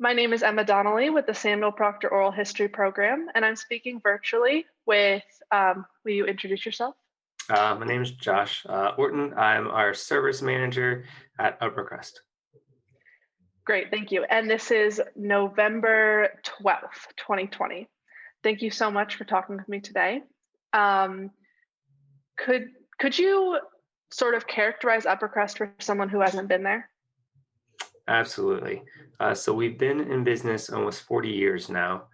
My name is Emma Donnelly with the Samuel Proctor Oral History Program, and I'm speaking virtually with, will you introduce yourself? My name is Josh Orton. I'm our service manager at Uppercrust. Great, thank you. And this is November 12th, 2020. Thank you so much for talking with me today. Um, could could you sort of characterize Upper Crust for someone who hasn't been there? Absolutely. So we've been in business almost 40 years now.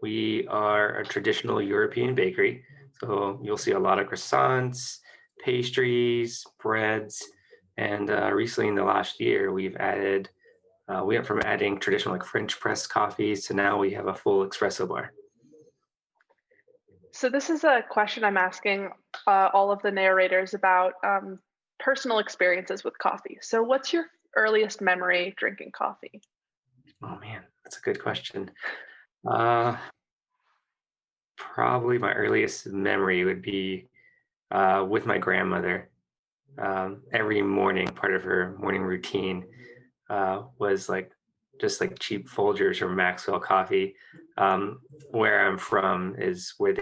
We are a traditional European bakery. So you'll see a lot of croissants, pastries, breads, and recently in the last year, we went from adding traditional like French press coffees to now we have a full espresso bar. So this is a question I'm asking all of the narrators about personal experiences with coffee. So what's your earliest memory drinking coffee? Oh man, that's a good question. Uh, Probably my earliest memory would be with my grandmother. Every morning, part of her morning routine was like just like cheap Folgers or Maxwell coffee. Where I'm from is where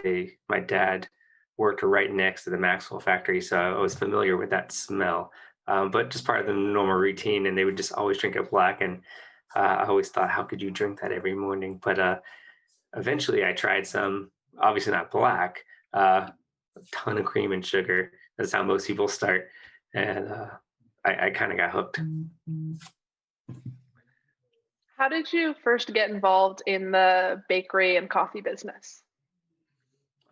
my dad worked right next to the Maxwell factory, so I was familiar with that smell. But just part of the normal routine, and they would just always drink it black. And I always thought, how could you drink that every morning? But eventually, I tried some, obviously not black, a ton of cream and sugar. That's how most people start, and I kind of got hooked. How did you first get involved in the bakery and coffee business?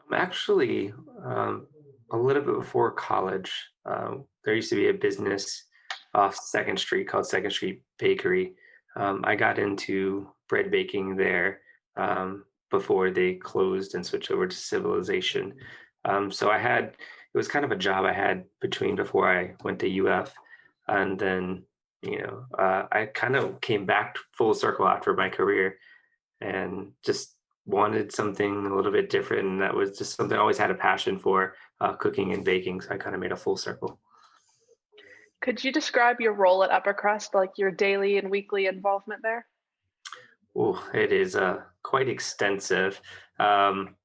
I'm actually a little bit before college. There used to be a business off Second Street called Second Street Bakery. I got into bread baking there before they closed and switched over to civilization. So it was kind of a job I had between before I went to UF. And then, I kind of came back full circle after my career and just wanted something a little bit different. And that was just something I always had a passion for, cooking and baking. So I kind of made a full circle. Could you describe your role at Upper Crust, like your daily and weekly involvement there? Oh, it is quite extensive. Um,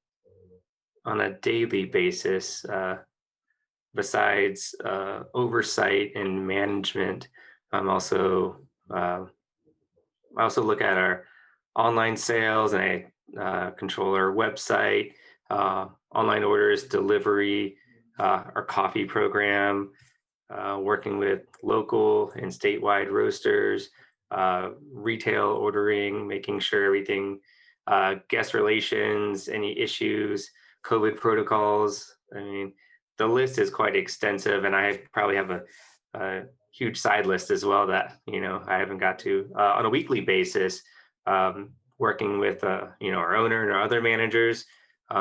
on a daily basis, besides oversight and management, I'm also I also look at our online sales, and I control our website, online orders, delivery, our coffee program, working with local and statewide roasters, retail ordering, making sure everything, guest relations, any issues, COVID protocols. I mean, the list is quite extensive, and I probably have a huge side list as well that I haven't got to on a weekly basis. Working with our owner and our other managers,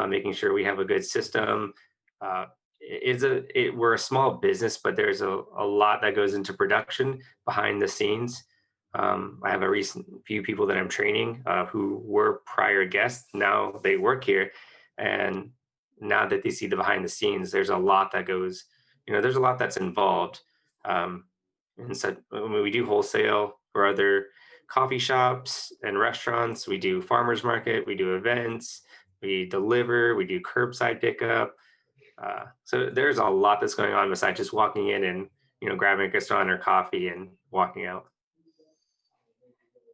making sure we have a good system. Uh, we're a small business, but there's a lot that goes into production behind the scenes. I have a recent few people that I'm training who were prior guests. Now they work here, and now that they see the behind the scenes, there's a lot that goes. There's a lot that's involved. Um, and so we do wholesale for other coffee shops and restaurants. We do farmers market. We do events. We deliver. We do curbside pickup. So there's a lot that's going on besides just walking in and grabbing a croissant or coffee and walking out.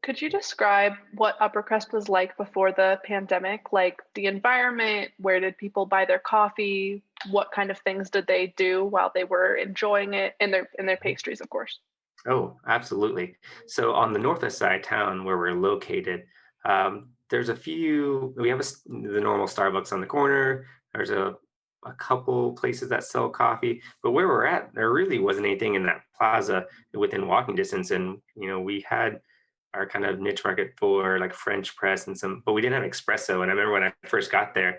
Could you describe what Upper Crust was like before the pandemic? Like the environment, where did people buy their coffee? What kind of things did they do while they were enjoying it and their pastries, of course? Oh, absolutely. So on the northwest side of town where we're located, there's we have the normal Starbucks on the corner. There's a couple places that sell coffee, but where we're at, there really wasn't anything in that plaza within walking distance. And, we had our kind of niche market for like French press and but we didn't have espresso. And I remember when I first got there,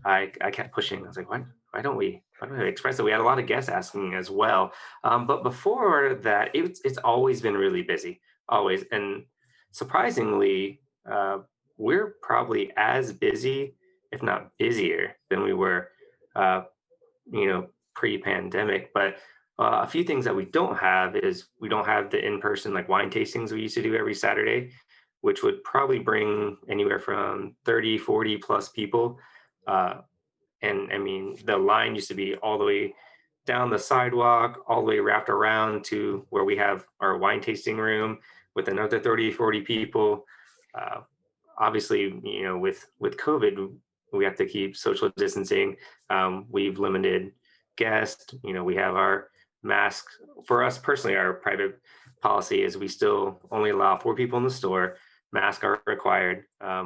I kept pushing. I was like, why don't we have espresso? We had a lot of guests asking as well. But before that, it's always been really busy, always. And surprisingly, we're probably as busy, if not busier, than we were, uh, pre-pandemic. But a few things that we don't have is we don't have the in-person like wine tastings we used to do every Saturday. which would probably bring anywhere from 30, 40 plus people. Uh, and I mean, the line used to be all the way down the sidewalk, all the way wrapped around to where we have our wine tasting room with another 30, 40 people. Uh, Obviously, with COVID, we have to keep social distancing. We've limited guests. We have our masks. For us personally, our private policy is we still only allow 4 people in the store. Masks are required.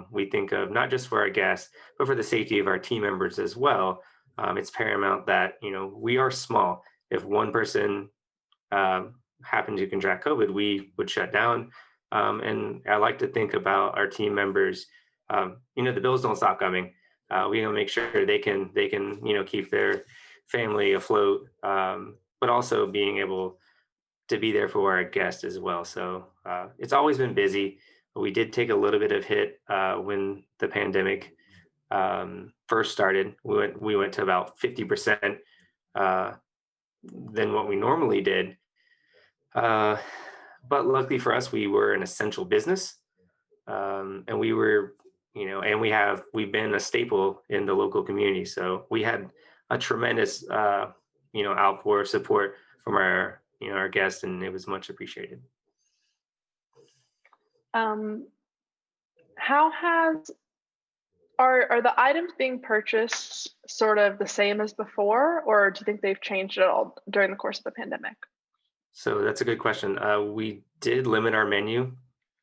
We think of not just for our guests, but for the safety of our team members as well. It's paramount that we are small. If one person happened to contract COVID, we would shut down. And I like to think about our team members. The bills don't stop coming. We want to make sure they can keep their family afloat, but also being able to be there for our guests as well. So it's always been busy. We did take a little bit of hit when the pandemic first started. We went to about 50% than what we normally did. Uh, but luckily for us, we were an essential business, and we were, and we've been a staple in the local community. So we had a tremendous, outpour of support from our guests, and it was much appreciated. How has are the items being purchased sort of the same as before, or do you think they've changed at all during the course of the pandemic? So that's a good question. We did limit our menu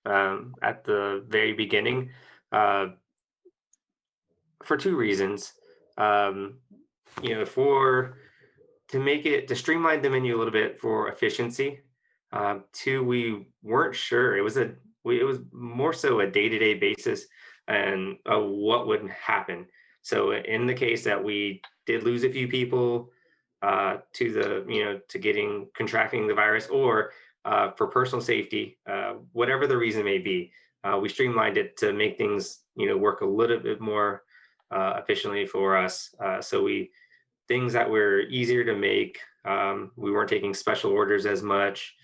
at the very beginning uh, for 2 reasons. Um, for to streamline the menu a little bit for efficiency. Two, we weren't sure. It was more so a day-to-day basis and what would happen. So in the case that we did lose a few people to to getting contracting the virus, or for personal safety, whatever the reason may be, we streamlined it to make things work a little bit more efficiently for us. So we things that were easier to make. We weren't taking special orders as much.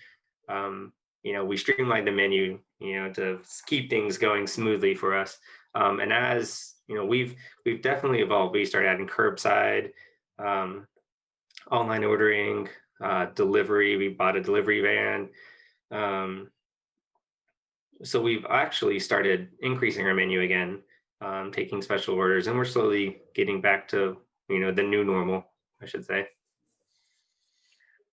We streamlined the menu, to keep things going smoothly for us. And as we've definitely evolved. We started adding curbside, um, online ordering, delivery. We bought a delivery van. Um, so we've actually started increasing our menu again, taking special orders, and we're slowly getting back to the new normal, I should say.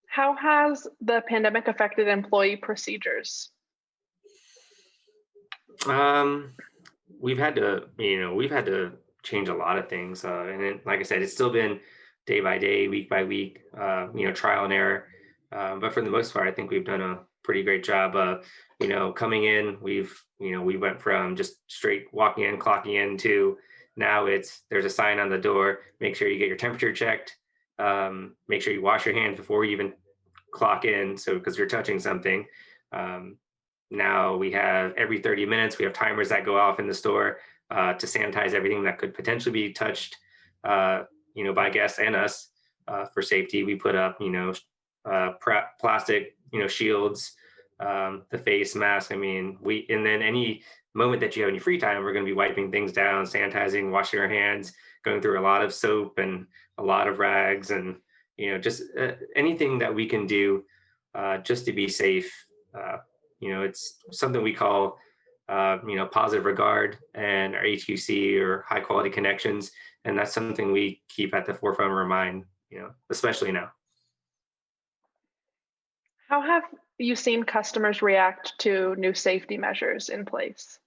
How has the pandemic affected employee procedures? Um, we've had to change a lot of things, and like I said, it's still been day by day, week by week, trial and error. But for the most part, I think we've done a pretty great job. Coming in, we went from just straight walking in, clocking in to now there's a sign on the door. Make sure you get your temperature checked. Make sure you wash your hands before you even clock in. So because you're touching something. Um, Now we have every 30 minutes, we have timers that go off in the store to sanitize everything that could potentially be touched, by guests and us for safety. We put up, plastic, shields, the face mask. I mean, and then any moment that you have any free time, we're going to be wiping things down, sanitizing, washing our hands, going through a lot of soap and a lot of rags, and just anything that we can do just to be safe. It's something we call, positive regard and our HQC, or high quality connections. And that's something we keep at the forefront of our mind, especially now. How have you seen customers react to new safety measures in place?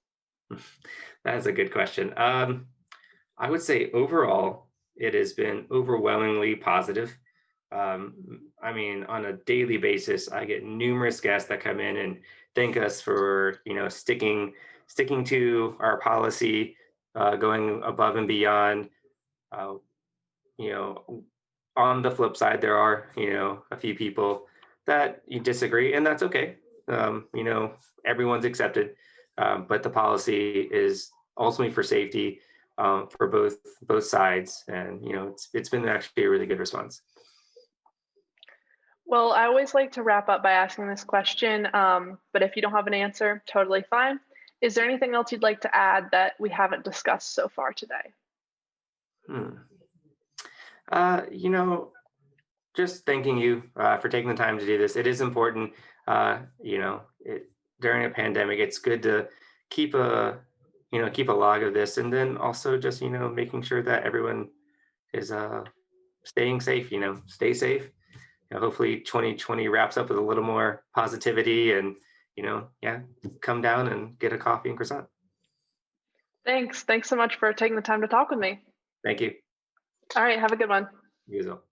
That's a good question. I would say overall, it has been overwhelmingly positive. I mean, on a daily basis, I get numerous guests that come in and thank us for sticking to our policy, going above and beyond. Uh, you know, on the flip side, there are a few people that you disagree, and that's okay. Everyone's accepted, but the policy is ultimately for safety, for both sides, and it's been actually a really good response. Well, I always like to wrap up by asking this question, but if you don't have an answer, totally fine. Is there anything else you'd like to add that we haven't discussed so far today? Hmm. You know, just thanking you for taking the time to do this. It is important, during a pandemic, it's good to keep a, keep a log of this, and then also just, making sure that everyone is staying safe, stay safe. Hopefully 2020 wraps up with a little more positivity and, yeah, come down and get a coffee and croissant. Thanks. Thanks so much for taking the time to talk with me. Thank you. All right. Have a good one. You as well.